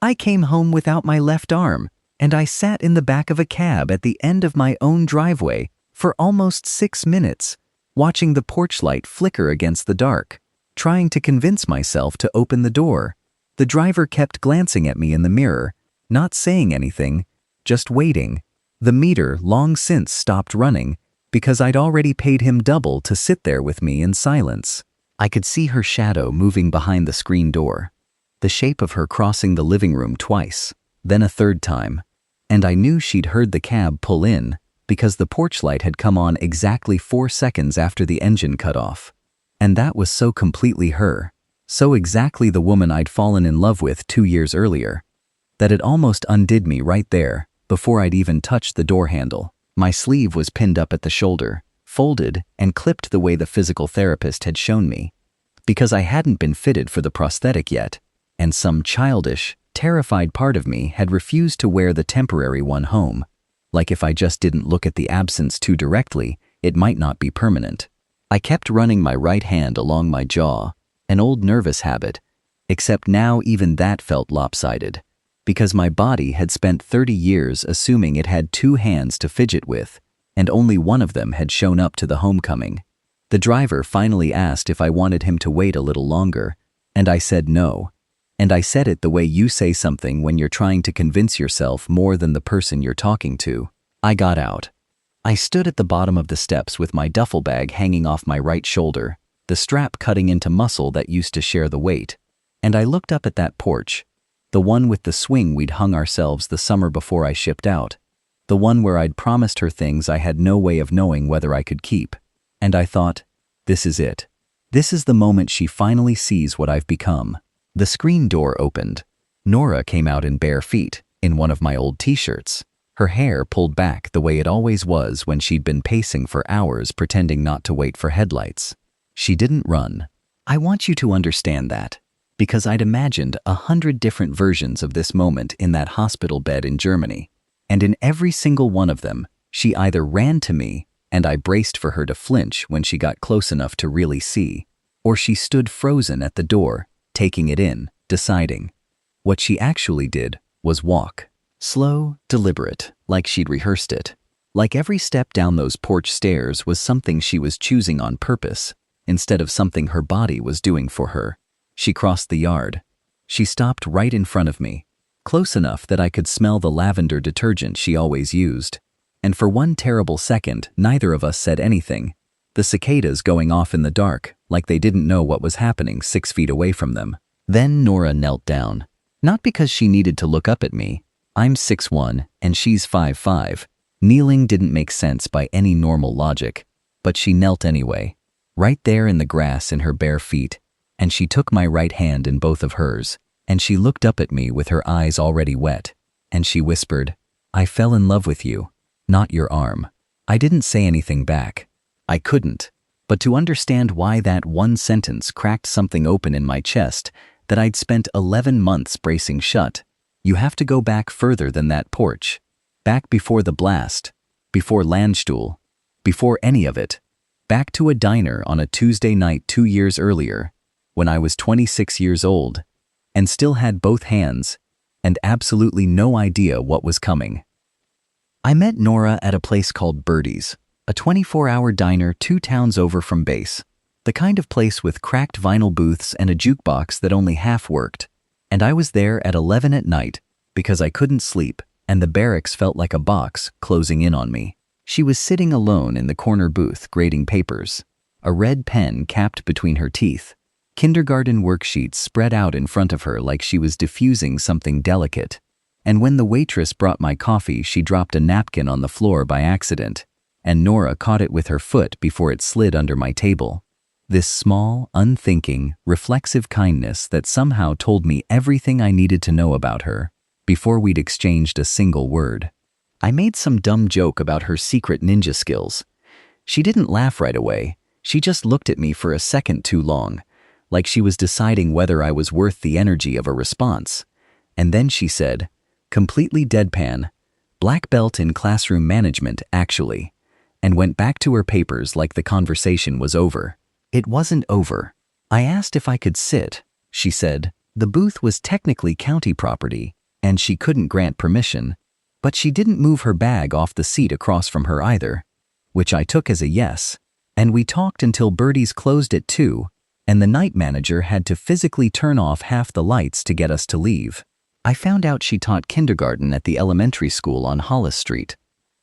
I came home without my left arm, and I sat in the back of a cab at the end of my own driveway for almost 6 minutes, watching the porch light flicker against the dark, trying to convince myself to open the door. The driver kept glancing at me in the mirror, not saying anything, just waiting. The meter long since stopped running because I'd already paid him double to sit there with me in silence. I could see her shadow moving behind the screen door, the shape of her crossing the living room twice, then a third time, and I knew she'd heard the cab pull in because the porch light had come on exactly 4 seconds after the engine cut off. And that was so completely her, so exactly the woman I'd fallen in love with 2 years earlier, that it almost undid me right there before I'd even touched the door handle. My sleeve was pinned up at the shoulder, folded and clipped the way the physical therapist had shown me, because I hadn't been fitted for the prosthetic yet, and some childish, terrified part of me had refused to wear the temporary one home. Like if I just didn't look at the absence too directly, it might not be permanent. I kept running my right hand along my jaw, an old nervous habit, except now even that felt lopsided, because my body had spent 30 years assuming it had 2 hands to fidget with, and only one of them had shown up to the homecoming. The driver finally asked if I wanted him to wait a little longer, and I said no. And I said it the way you say something when you're trying to convince yourself more than the person you're talking to. I got out. I stood at the bottom of the steps with my duffel bag hanging off my right shoulder, the strap cutting into muscle that used to share the weight, and I looked up at that porch, the one with the swing we'd hung ourselves the summer before I shipped out, the one where I'd promised her things I had no way of knowing whether I could keep. And I thought, this is it. This is the moment she finally sees what I've become. The screen door opened. Nora came out in bare feet, in one of my old t-shirts, her hair pulled back the way it always was when she'd been pacing for hours pretending not to wait for headlights. She didn't run. I want you to understand that, because I'd imagined 100 different versions of this moment in that hospital bed in Germany, and in every single one of them, she either ran to me, and I braced for her to flinch when she got close enough to really see, or she stood frozen at the door, taking it in, deciding. What she actually did was walk. Slow, deliberate, like she'd rehearsed it. Like every step down those porch stairs was something she was choosing on purpose, instead of something her body was doing for her. She crossed the yard. She stopped right in front of me, close enough that I could smell the lavender detergent she always used. And for one terrible second, neither of us said anything, the cicadas going off in the dark, like they didn't know what was happening 6 feet away from them. Then Nora knelt down. Not because she needed to look up at me. I'm 6'1", and she's 5'5". Kneeling didn't make sense by any normal logic, but she knelt anyway, right there in the grass in her bare feet, and she took my right hand in both of hers, and she looked up at me with her eyes already wet, and she whispered, "I fell in love with you, not your arm." I didn't say anything back. I couldn't, but to understand why that one sentence cracked something open in my chest that I'd spent 11 months bracing shut, you have to go back further than that porch, back before the blast, before Landstuhl, before any of it, back to a diner on a Tuesday night 2 years earlier, when I was 26 years old, and still had both hands, and absolutely no idea what was coming. I met Nora at a place called Birdie's, a 24-hour diner 2 towns over from base, the kind of place with cracked vinyl booths and a jukebox that only half worked, and I was there at 11 at night because I couldn't sleep and the barracks felt like a box closing in on me. She was sitting alone in the corner booth grading papers, a red pen capped between her teeth, kindergarten worksheets spread out in front of her like she was diffusing something delicate. And when the waitress brought my coffee, she dropped a napkin on the floor by accident, and Nora caught it with her foot before it slid under my table. This small, unthinking, reflexive kindness that somehow told me everything I needed to know about her before we'd exchanged a single word. I made some dumb joke about her secret ninja skills. She didn't laugh right away. She just looked at me for a second too long, like she was deciding whether I was worth the energy of a response. And then she said, completely deadpan, "Black belt in classroom management, actually," and went back to her papers like the conversation was over. It wasn't over. I asked if I could sit. She said, The booth was technically county property, and she couldn't grant permission, but she didn't move her bag off the seat across from her either, which I took as a yes, and we talked until Birdie's closed at 2, and the night manager had to physically turn off half the lights to get us to leave. I found out she taught kindergarten at the elementary school on Hollis Street,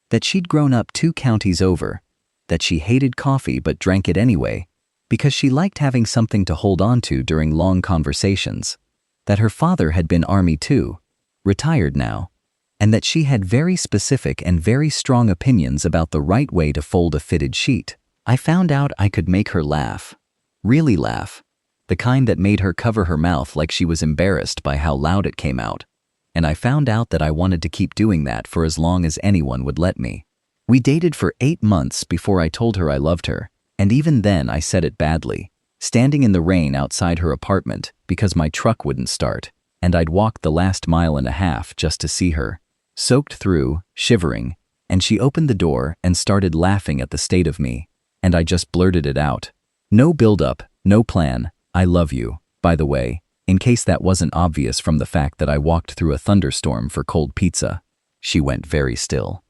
that she'd grown up 2 counties over, that she hated coffee but drank it anyway, because she liked having something to hold on to during long conversations, that her father had been Army too, retired now, and that she had very specific and very strong opinions about the right way to fold a fitted sheet. I found out I could make her laugh, really laugh, the kind that made her cover her mouth like she was embarrassed by how loud it came out, and I found out that I wanted to keep doing that for as long as anyone would let me. We dated for 8 months before I told her I loved her, and even then I said it badly, standing in the rain outside her apartment because my truck wouldn't start, and I'd walked the last 1.5 miles just to see her, soaked through, shivering, and she opened the door and started laughing at the state of me, and I just blurted it out. No build-up, no plan, I love you, by the way, in case that wasn't obvious from the fact that I walked through a thunderstorm for cold pizza. She went very still.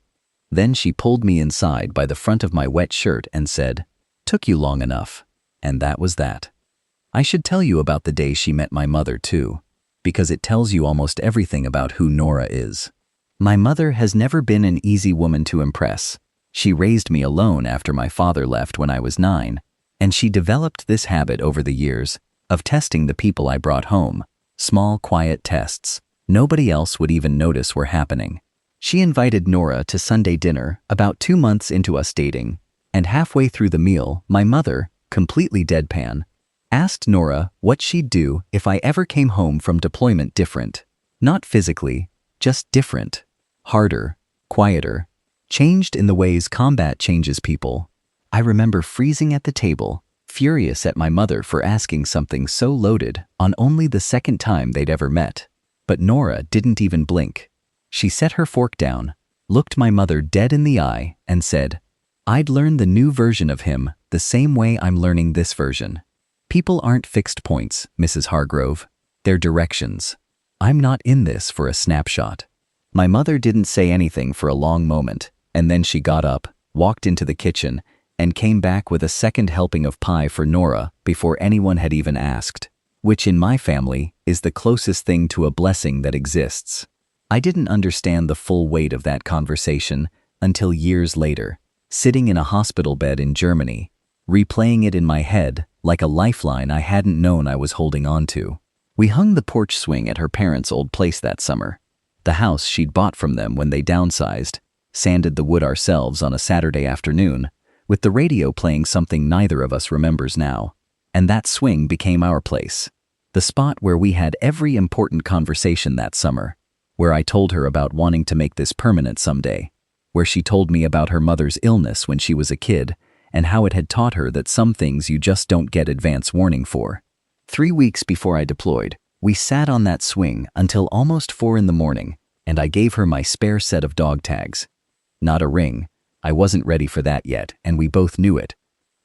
Then she pulled me inside by the front of my wet shirt and said, "Took you long enough." And that was that. I should tell you about the day she met my mother too, because it tells you almost everything about who Nora is. My mother has never been an easy woman to impress. She raised me alone after my father left when I was 9, and she developed this habit over the years of testing the people I brought home, small, quiet tests nobody else would even notice were happening. She invited Nora to Sunday dinner about 2 months into us dating, and halfway through the meal, my mother, completely deadpan, asked Nora what she'd do if I ever came home from deployment different. Not physically, just different, harder, quieter, changed in the ways combat changes people. I remember freezing at the table, furious at my mother for asking something so loaded on only the second time they'd ever met. But Nora didn't even blink. She set her fork down, looked my mother dead in the eye, and said, "I'd learn the new version of him the same way I'm learning this version. People aren't fixed points, Mrs. Hargrove. They're directions. I'm not in this for a snapshot." My mother didn't say anything for a long moment, and then she got up, walked into the kitchen, and came back with a second helping of pie for Nora before anyone had even asked, which in my family is the closest thing to a blessing that exists. I didn't understand the full weight of that conversation until years later, sitting in a hospital bed in Germany, replaying it in my head like a lifeline I hadn't known I was holding on to. We hung the porch swing at her parents' old place that summer, the house she'd bought from them when they downsized, sanded the wood ourselves on a Saturday afternoon, with the radio playing something neither of us remembers now, and that swing became our place, the spot where we had every important conversation that summer, where I told her about wanting to make this permanent someday, where she told me about her mother's illness when she was a kid and how it had taught her that some things you just don't get advance warning for. 3 weeks before I deployed, we sat on that swing until almost 4 in the morning, and I gave her my spare set of dog tags. Not a ring. I wasn't ready for that yet, and we both knew it.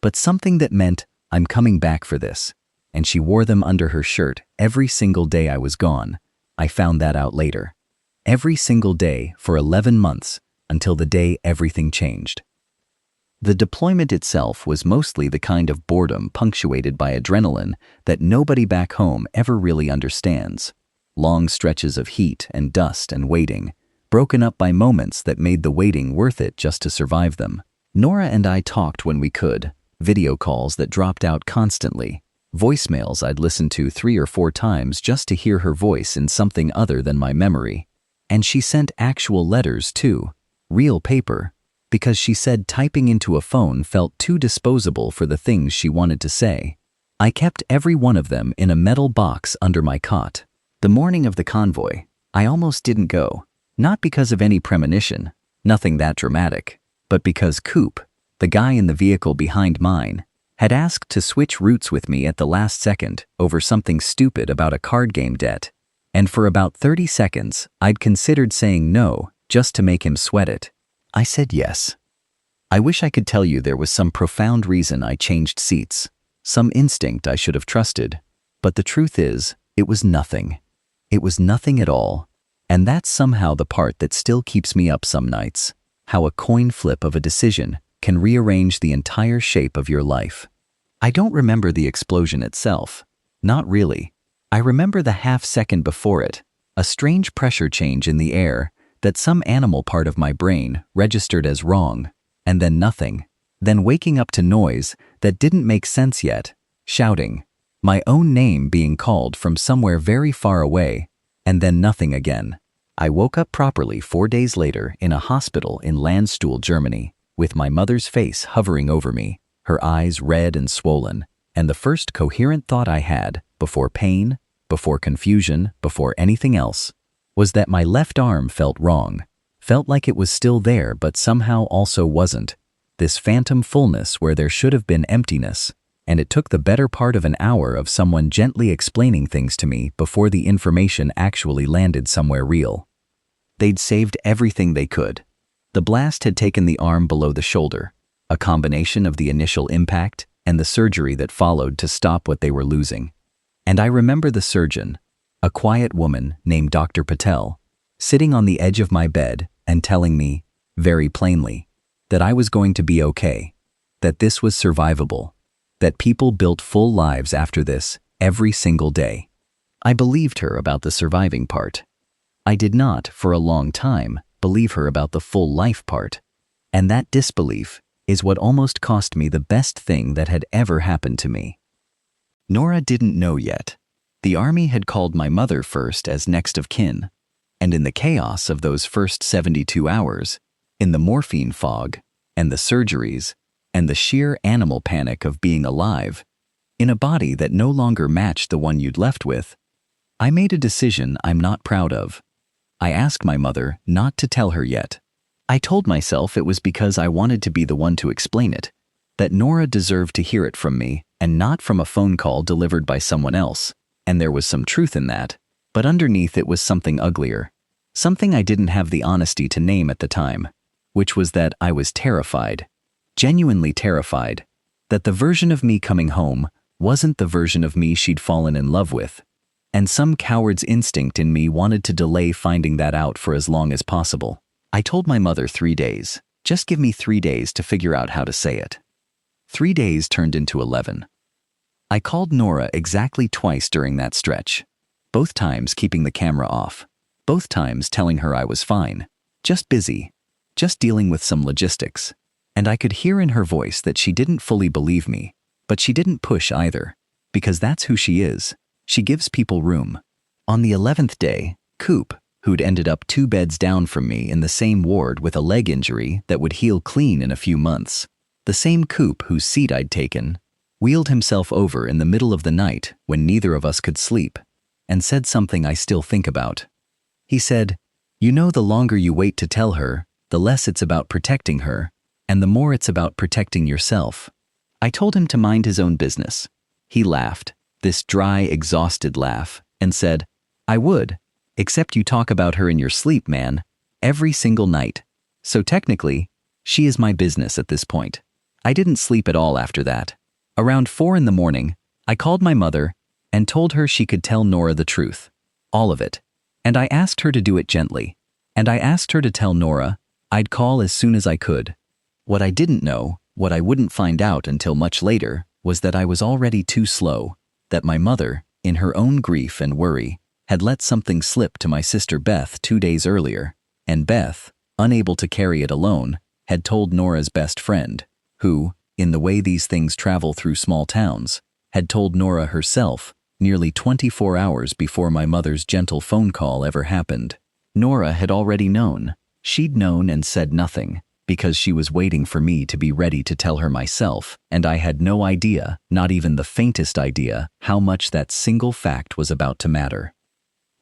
But something that meant, I'm coming back for this. And she wore them under her shirt every single day I was gone. I found that out later. Every single day for 11 months, until the day everything changed. The deployment itself was mostly the kind of boredom punctuated by adrenaline that nobody back home ever really understands. Long stretches of heat and dust and waiting, broken up by moments that made the waiting worth it just to survive them. Nora and I talked when we could, video calls that dropped out constantly, voicemails I'd listened to 3 or 4 times just to hear her voice in something other than my memory. And she sent actual letters too, real paper, because she said typing into a phone felt too disposable for the things she wanted to say. I kept every one of them in a metal box under my cot. The morning of the convoy, I almost didn't go. Not because of any premonition, nothing that dramatic, but because Coop, the guy in the vehicle behind mine, had asked to switch routes with me at the last second over something stupid about a card game debt, and for about 30 seconds I'd considered saying no just to make him sweat it. I said yes. I wish I could tell you there was some profound reason I changed seats, some instinct I should have trusted, but the truth is, It was nothing. It was nothing at all. And that's somehow the part that still keeps me up some nights. How a coin flip of a decision can rearrange the entire shape of your life. I don't remember the explosion itself. Not really. I remember the half-second before it, a strange pressure change in the air that some animal part of my brain registered as wrong, and then nothing. Then waking up to noise that didn't make sense yet, shouting, my own name being called from somewhere very far away, and then nothing again. I woke up properly 4 days later in a hospital in Landstuhl, Germany, with my mother's face hovering over me, her eyes red and swollen, and the first coherent thought I had, before pain, before confusion, before anything else, was that my left arm felt wrong, felt like it was still there but somehow also wasn't, this phantom fullness where there should have been emptiness, and it took the better part of an hour of someone gently explaining things to me before the information actually landed somewhere real. They'd saved everything they could. The blast had taken the arm below the shoulder, a combination of the initial impact and the surgery that followed to stop what they were losing. And I remember the surgeon, a quiet woman named Dr. Patel, sitting on the edge of my bed and telling me, very plainly, that I was going to be okay, that this was survivable, that people built full lives after this every single day. I believed her about the surviving part. I did not, for a long time, believe her about the full life part. And that disbelief is what almost cost me the best thing that had ever happened to me. Nora didn't know yet. The army had called my mother first as next of kin, and in the chaos of those first 72 hours, in the morphine fog, and the surgeries, and the sheer animal panic of being alive, in a body that no longer matched the one you'd left with, I made a decision I'm not proud of. I asked my mother not to tell her yet. I told myself it was because I wanted to be the one to explain it, that Nora deserved to hear it from me and not from a phone call delivered by someone else, and there was some truth in that, but underneath it was something uglier, something I didn't have the honesty to name at the time, which was that I was terrified, genuinely terrified, that the version of me coming home wasn't the version of me she'd fallen in love with, and some coward's instinct in me wanted to delay finding that out for as long as possible. I told my mother 3 days. Just give me 3 days to figure out how to say it. 3 days turned into 11. I called Nora exactly twice during that stretch, both times keeping the camera off, both times telling her I was fine, just busy, just dealing with some logistics, and I could hear in her voice that she didn't fully believe me, but she didn't push either, because that's who she is. She gives people room. On the 11th day, Coop, who'd ended up 2 beds down from me in the same ward with a leg injury that would heal clean in a few months, the same Coop whose seat I'd taken, wheeled himself over in the middle of the night when neither of us could sleep, and said something I still think about. He said, "You know, the longer you wait to tell her, the less it's about protecting her, and the more it's about protecting yourself." I told him to mind his own business. He laughed, this dry, exhausted laugh, and said, "I would, except you talk about her in your sleep, man, every single night. So technically, she is my business at this point." I didn't sleep at all after that. Around 4 in the morning, I called my mother and told her she could tell Nora the truth, all of it. And I asked her to do it gently. And I asked her to tell Nora I'd call as soon as I could. What I didn't know, what I wouldn't find out until much later, was that I was already too slow, that my mother, in her own grief and worry, had let something slip to my sister Beth 2 days earlier, and Beth, unable to carry it alone, had told Nora's best friend, who, in the way these things travel through small towns, had told Nora herself nearly 24 hours before my mother's gentle phone call ever happened. Nora had already known. She'd known and said nothing, because she was waiting for me to be ready to tell her myself, and I had no idea, not even the faintest idea, how much that single fact was about to matter.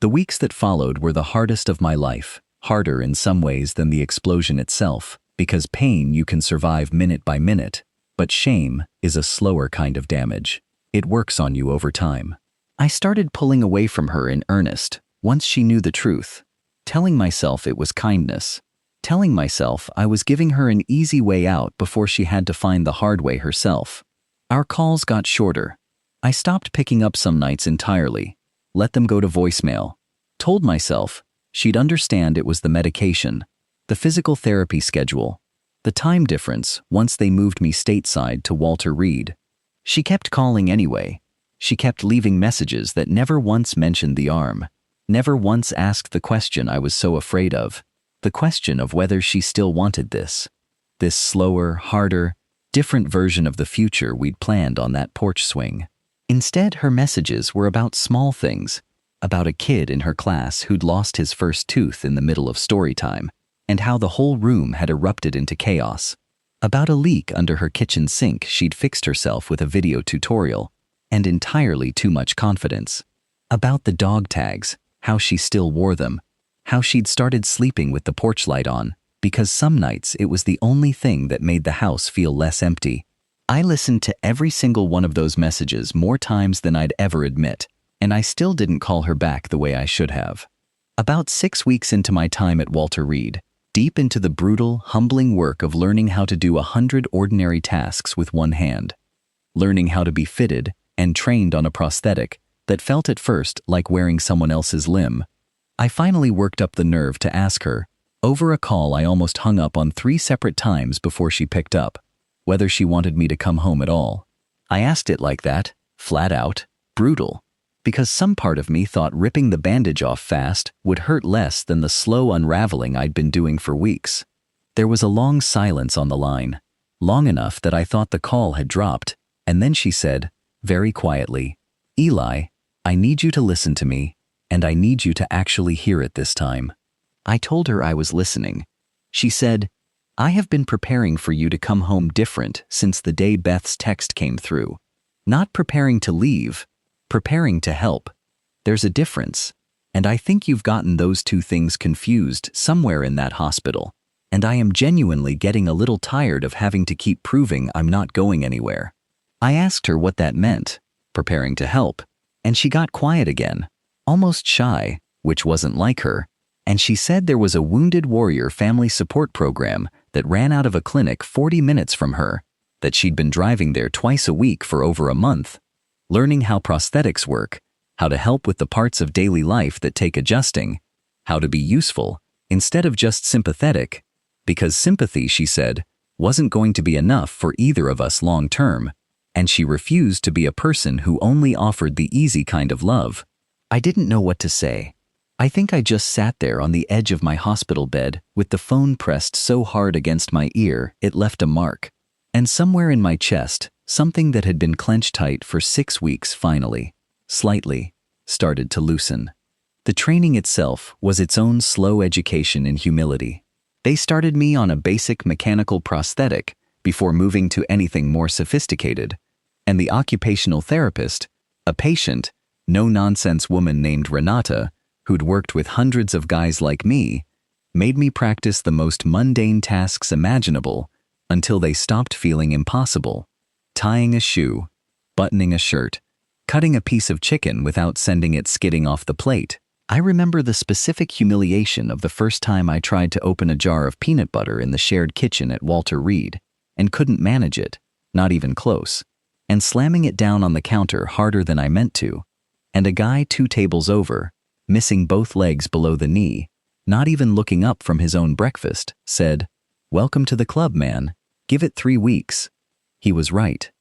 The weeks that followed were the hardest of my life, harder in some ways than the explosion itself, because pain you can survive minute by minute, but shame is a slower kind of damage. It works on you over time. I started pulling away from her in earnest, once she knew the truth, telling myself it was kindness, telling myself I was giving her an easy way out before she had to find the hard way herself. Our calls got shorter. I stopped picking up some nights entirely. let them go to voicemail. Told myself she'd understand it was the medication, the physical therapy schedule, the time difference once they moved me stateside to Walter Reed. She kept calling anyway. She kept leaving messages that never once mentioned the arm, never once asked the question I was so afraid of, the question of whether she still wanted this slower, harder, different version of the future we'd planned on that porch swing. Instead, her messages were about small things, about a kid in her class who'd lost his first tooth in the middle of story time, and how the whole room had erupted into chaos. About a leak under her kitchen sink she'd fixed herself with a video tutorial, and entirely too much confidence. About the dog tags, how she still wore them, how she'd started sleeping with the porch light on, because some nights it was the only thing that made the house feel less empty. I listened to every single one of those messages more times than I'd ever admit, and I still didn't call her back the way I should have. About 6 weeks into my time at Walter Reed, deep into the brutal, humbling work of learning how to do 100 ordinary tasks with one hand, learning how to be fitted and trained on a prosthetic that felt at first like wearing someone else's limb, I finally worked up the nerve to ask her, over a call I almost hung up on 3 separate times before she picked up, whether she wanted me to come home at all. I asked it like that, flat out, brutal, because some part of me thought ripping the bandage off fast would hurt less than the slow unraveling I'd been doing for weeks. There was a long silence on the line, long enough that I thought the call had dropped, and then she said, very quietly, "Eli, I need you to listen to me, and I need you to actually hear it this time." I told her I was listening. She said, "I have been preparing for you to come home different since the day Beth's text came through. Not preparing to leave, preparing to help. There's a difference, and I think you've gotten those two things confused somewhere in that hospital, and I am genuinely getting a little tired of having to keep proving I'm not going anywhere." I asked her what that meant, preparing to help, and she got quiet again, almost shy, which wasn't like her, and she said there was a Wounded Warrior family support program that ran out of a clinic 40 minutes from her, that she'd been driving there twice a week for over a month, learning how prosthetics work, how to help with the parts of daily life that take adjusting, how to be useful instead of just sympathetic, because sympathy, she said, wasn't going to be enough for either of us long term, and she refused to be a person who only offered the easy kind of love. I didn't know what to say. I think I just sat there on the edge of my hospital bed with the phone pressed so hard against my ear it left a mark. And somewhere in my chest, something that had been clenched tight for 6 weeks finally, slightly, started to loosen. The training itself was its own slow education in humility. They started me on a basic mechanical prosthetic before moving to anything more sophisticated, and the occupational therapist, a patient, no-nonsense woman named Renata, who'd worked with hundreds of guys like me, made me practice the most mundane tasks imaginable until they stopped feeling impossible. Tying a shoe, buttoning a shirt, cutting a piece of chicken without sending it skidding off the plate. I remember the specific humiliation of the first time I tried to open a jar of peanut butter in the shared kitchen at Walter Reed and couldn't manage it, not even close, and slamming it down on the counter harder than I meant to, and a guy 2 tables over, missing both legs below the knee, not even looking up from his own breakfast, said, "Welcome to the club, man. Give it 3 weeks." He was right.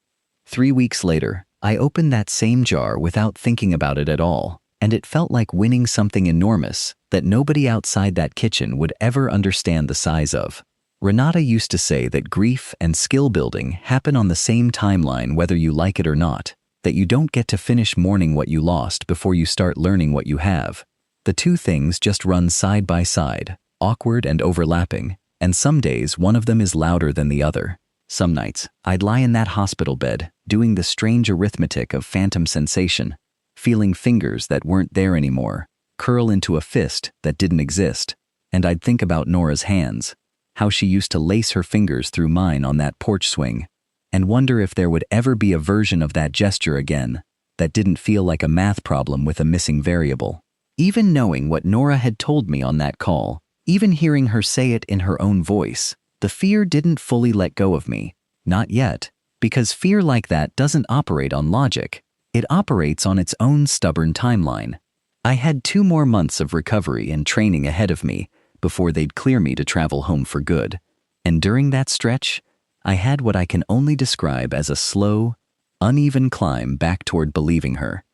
3 weeks later, I opened that same jar without thinking about it at all, and it felt like winning something enormous that nobody outside that kitchen would ever understand the size of. Renata used to say that grief and skill building happen on the same timeline whether you like it or not, that you don't get to finish mourning what you lost before you start learning what you have. The two things just run side by side, awkward and overlapping, and some days one of them is louder than the other. Some nights, I'd lie in that hospital bed, doing the strange arithmetic of phantom sensation, feeling fingers that weren't there anymore, curl into a fist that didn't exist, and I'd think about Nora's hands, how she used to lace her fingers through mine on that porch swing, and wonder if there would ever be a version of that gesture again that didn't feel like a math problem with a missing variable. Even knowing what Nora had told me on that call, even hearing her say it in her own voice, the fear didn't fully let go of me, not yet, because fear like that doesn't operate on logic. It operates on its own stubborn timeline. I had 2 more months of recovery and training ahead of me before they'd clear me to travel home for good. And during that stretch, I had what I can only describe as a slow, uneven climb back toward believing her.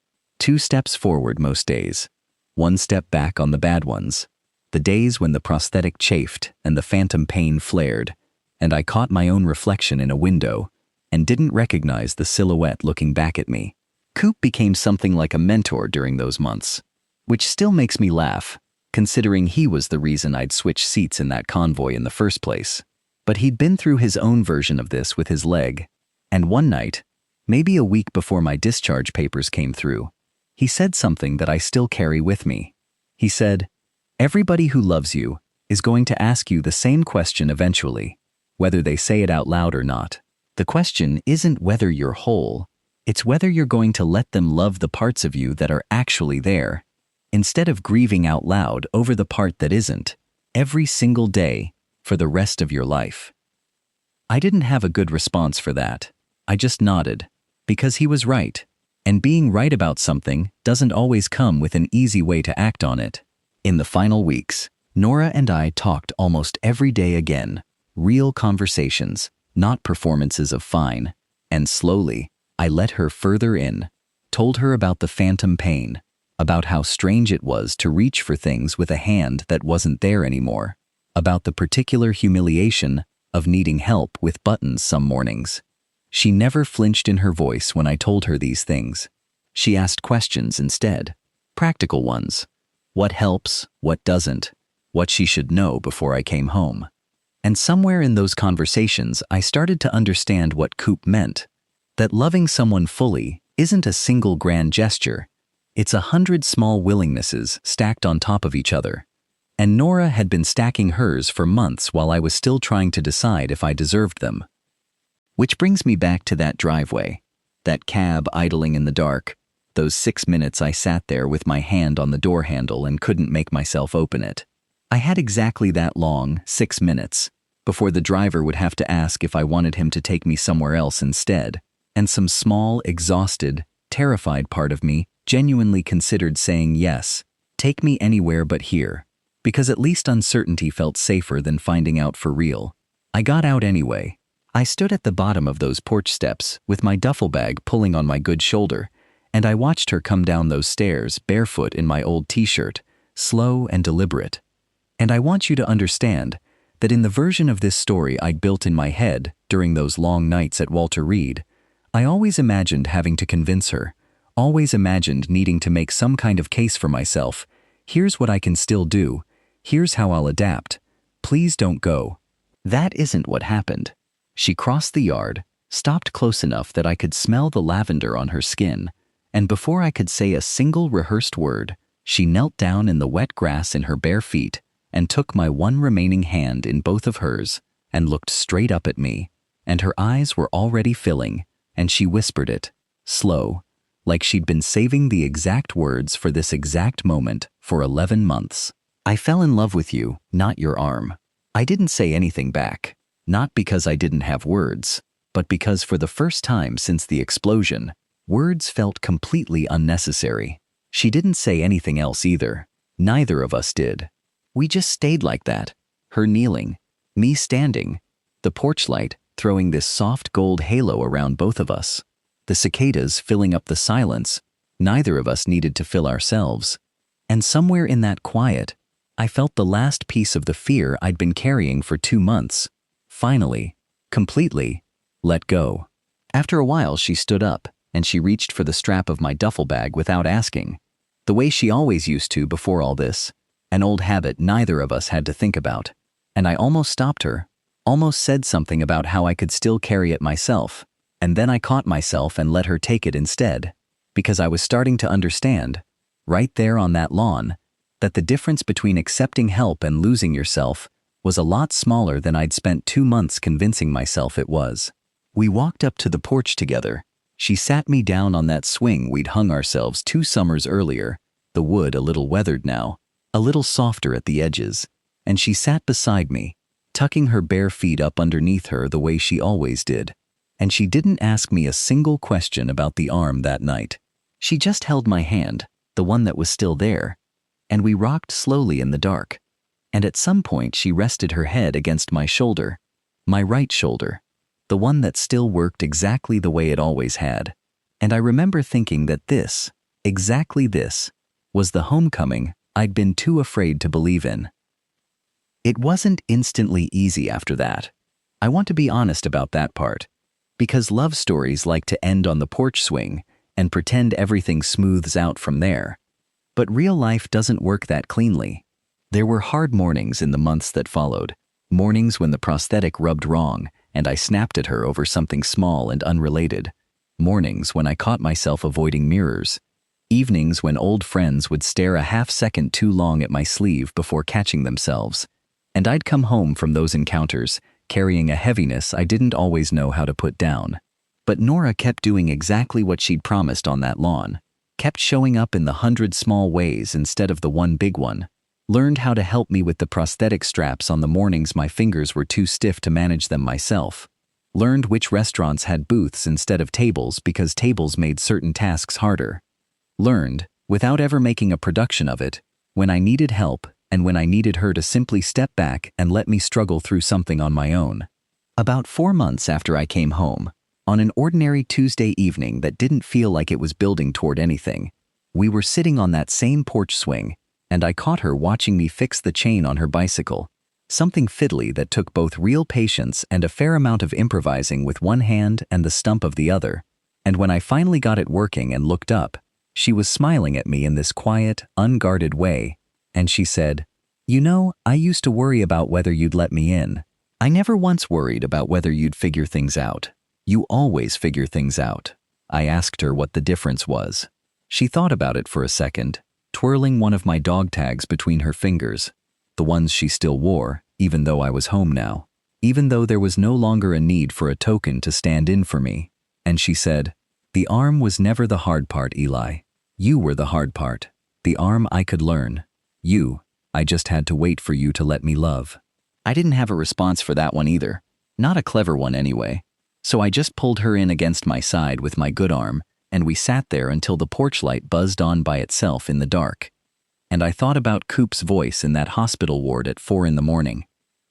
2 steps forward most days, 1 step back on the bad ones. The days when the prosthetic chafed and the phantom pain flared, and I caught my own reflection in a window and didn't recognize the silhouette looking back at me. Coop became something like a mentor during those months, which still makes me laugh, considering he was the reason I'd switched seats in that convoy in the first place. But he'd been through his own version of this with his leg, and one night, maybe a week before my discharge papers came through, he said something that I still carry with me. He said, "Everybody who loves you is going to ask you the same question eventually, whether they say it out loud or not. The question isn't whether you're whole, it's whether you're going to let them love the parts of you that are actually there, instead of grieving out loud over the part that isn't, every single day for the rest of your life." I didn't have a good response for that. I just nodded, because he was right, and being right about something doesn't always come with an easy way to act on it. In the final weeks, Nora and I talked almost every day again, real conversations, not performances of fine, and slowly, I let her further in, told her about the phantom pain, about how strange it was to reach for things with a hand that wasn't there anymore, about the particular humiliation of needing help with buttons some mornings. She never flinched in her voice when I told her these things. She asked questions instead, practical ones. What helps, what doesn't, what she should know before I came home. And somewhere in those conversations, I started to understand what Coop meant, that loving someone fully isn't a single grand gesture. It's 100 small willingnesses stacked on top of each other. And Nora had been stacking hers for months while I was still trying to decide if I deserved them. Which brings me back to that driveway, that cab idling in the dark, those 6 minutes I sat there with my hand on the door handle and couldn't make myself open it. I had exactly that long, 6 minutes, before the driver would have to ask if I wanted him to take me somewhere else instead, and some small, exhausted, terrified part of me genuinely considered saying yes, take me anywhere but here, because at least uncertainty felt safer than finding out for real. I got out anyway. I stood at the bottom of those porch steps with my duffel bag pulling on my good shoulder, and I watched her come down those stairs barefoot in my old t-shirt, slow and deliberate. And I want you to understand that in the version of this story I'd built in my head during those long nights at Walter Reed, I always imagined having to convince her, always imagined needing to make some kind of case for myself. Here's what I can still do. Here's how I'll adapt. Please don't go. That isn't what happened. She crossed the yard, stopped close enough that I could smell the lavender on her skin, and before I could say a single rehearsed word, she knelt down in the wet grass in her bare feet and took my one remaining hand in both of hers and looked straight up at me, and her eyes were already filling, and she whispered it, slow, like she'd been saving the exact words for this exact moment for 11 months. "I fell in love with you, not your arm." I didn't say anything back. Not because I didn't have words, but because for the first time since the explosion, words felt completely unnecessary. She didn't say anything else either. Neither of us did. We just stayed like that, her kneeling, me standing, the porch light throwing this soft gold halo around both of us, the cicadas filling up the silence neither of us needed to fill ourselves. And somewhere in that quiet, I felt the last piece of the fear I'd been carrying for 2 months. Finally, completely, let go. After a while she stood up, and she reached for the strap of my duffel bag without asking, the way she always used to before all this, an old habit neither of us had to think about. And I almost stopped her, almost said something about how I could still carry it myself, and then I caught myself and let her take it instead, because I was starting to understand, right there on that lawn, that the difference between accepting help and losing yourself was a lot smaller than I'd spent 2 months convincing myself it was. We walked up to the porch together. She sat me down on that swing we'd hung ourselves 2 summers earlier, the wood a little weathered now, a little softer at the edges, and she sat beside me, tucking her bare feet up underneath her the way she always did. And she didn't ask me a single question about the arm that night. She just held my hand, the one that was still there, and we rocked slowly in the dark. And at some point she rested her head against my shoulder, my right shoulder, the one that still worked exactly the way it always had. And I remember thinking that this, exactly this, was the homecoming I'd been too afraid to believe in. It wasn't instantly easy after that. I want to be honest about that part, because love stories like to end on the porch swing and pretend everything smooths out from there. But real life doesn't work that cleanly. There were hard mornings in the months that followed, mornings when the prosthetic rubbed wrong and I snapped at her over something small and unrelated, mornings when I caught myself avoiding mirrors, evenings when old friends would stare a half-second too long at my sleeve before catching themselves, and I'd come home from those encounters carrying a heaviness I didn't always know how to put down. But Nora kept doing exactly what she'd promised on that lawn, kept showing up in the 100 small ways instead of the one big one, learned how to help me with the prosthetic straps on the mornings my fingers were too stiff to manage them myself, learned which restaurants had booths instead of tables because tables made certain tasks harder, learned, without ever making a production of it, when I needed help and when I needed her to simply step back and let me struggle through something on my own. About 4 months after I came home, on an ordinary Tuesday evening that didn't feel like it was building toward anything, we were sitting on that same porch swing, and I caught her watching me fix the chain on her bicycle, something fiddly that took both real patience and a fair amount of improvising with one hand and the stump of the other. And when I finally got it working and looked up, she was smiling at me in this quiet, unguarded way, and she said, "You know, I used to worry about whether you'd let me in. I never once worried about whether you'd figure things out. You always figure things out." I asked her what the difference was. She thought about it for a second, twirling one of my dog tags between her fingers, the ones she still wore, even though I was home now, even though there was no longer a need for a token to stand in for me. And she said, "The arm was never the hard part, Eli. You were the hard part. The arm I could learn. You, I just had to wait for you to let me love." I didn't have a response for that one either, not a clever one anyway. So I just pulled her in against my side with my good arm, and we sat there until the porch light buzzed on by itself in the dark. And I thought about Coop's voice in that hospital ward at 4 in the morning,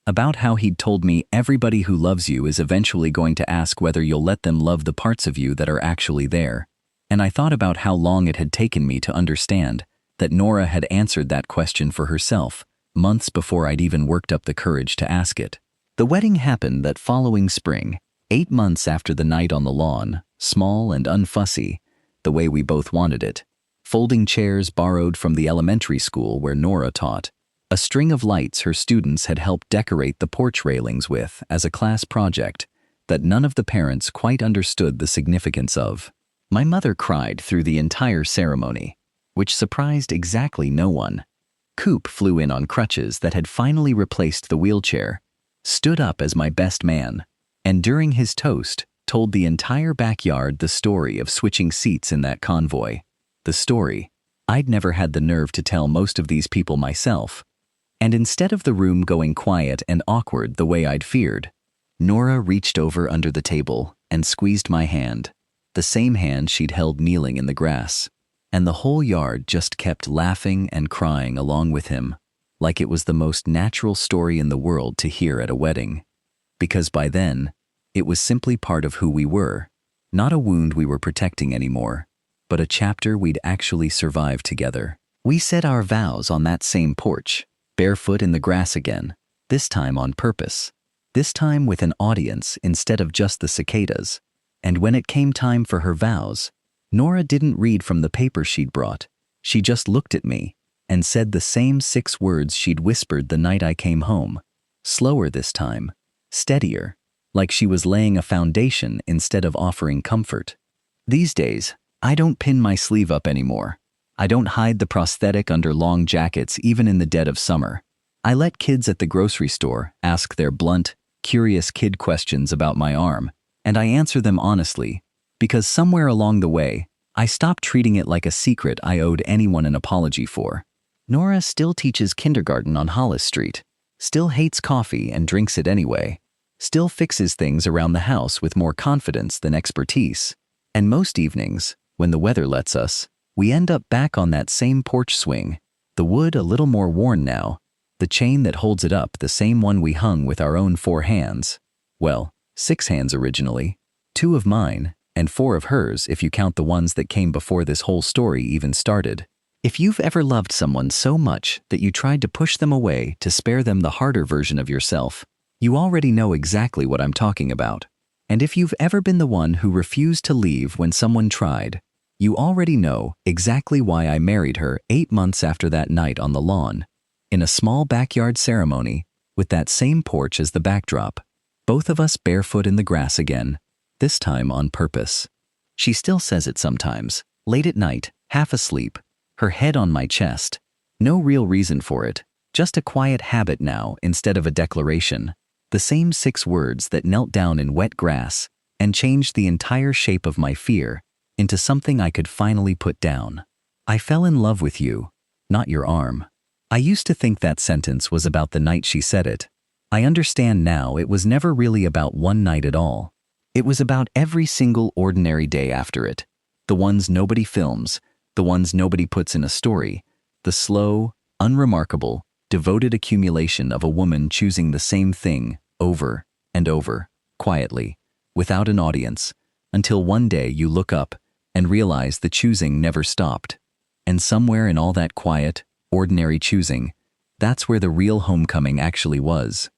about how he'd told me everybody who loves you is eventually going to ask whether you'll let them love the parts of you that are actually there. And I thought about how long it had taken me to understand that Nora had answered that question for herself, months before I'd even worked up the courage to ask it. The wedding happened that following spring, 8 months after the night on the lawn, small and unfussy, the way we both wanted it. Folding chairs borrowed from the elementary school where Nora taught, a string of lights her students had helped decorate the porch railings with as a class project that none of the parents quite understood the significance of. My mother cried through the entire ceremony, which surprised exactly no one. Coop flew in on crutches that had finally replaced the wheelchair, stood up as my best man, and during his toast, told the entire backyard the story of switching seats in that convoy. The story I'd never had the nerve to tell most of these people myself. And instead of the room going quiet and awkward the way I'd feared, Nora reached over under the table and squeezed my hand, the same hand she'd held kneeling in the grass. And the whole yard just kept laughing and crying along with him, like it was the most natural story in the world to hear at a wedding. Because by then, it was simply part of who we were, not a wound we were protecting anymore, but a chapter we'd actually survived together. We said our vows on that same porch, barefoot in the grass again, this time on purpose, this time with an audience instead of just the cicadas. And when it came time for her vows, Nora didn't read from the paper she'd brought. She just looked at me and said the same 6 words she'd whispered the night I came home, slower this time, steadier, like she was laying a foundation instead of offering comfort. These days, I don't pin my sleeve up anymore. I don't hide the prosthetic under long jackets even in the dead of summer. I let kids at the grocery store ask their blunt, curious kid questions about my arm, and I answer them honestly, because somewhere along the way, I stopped treating it like a secret I owed anyone an apology for. Nora still teaches kindergarten on Hollis Street, still hates coffee and drinks it anyway, still fixes things around the house with more confidence than expertise, and most evenings, when the weather lets us, we end up back on that same porch swing, the wood a little more worn now, the chain that holds it up the same one we hung with our own 4 hands. Well, 6 hands originally, 2 of mine, and 4 of hers if you count the ones that came before this whole story even started. If you've ever loved someone so much that you tried to push them away to spare them the harder version of yourself, you already know exactly what I'm talking about. And if you've ever been the one who refused to leave when someone tried, you already know exactly why I married her 8 months after that night on the lawn, in a small backyard ceremony with that same porch as the backdrop, both of us barefoot in the grass again, this time on purpose. She still says it sometimes, late at night, half asleep, her head on my chest. No real reason for it, just a quiet habit now instead of a declaration. The same 6 words that knelt down in wet grass and changed the entire shape of my fear into something I could finally put down. I fell in love with you, not your arm. I used to think that sentence was about the night she said it. I understand now it was never really about one night at all. It was about every single ordinary day after it. The ones nobody films, the ones nobody puts in a story, the slow, unremarkable, devoted accumulation of a woman choosing the same thing over and over, quietly, without an audience, until one day you look up and realize the choosing never stopped. And somewhere in all that quiet, ordinary choosing, that's where the real homecoming actually was.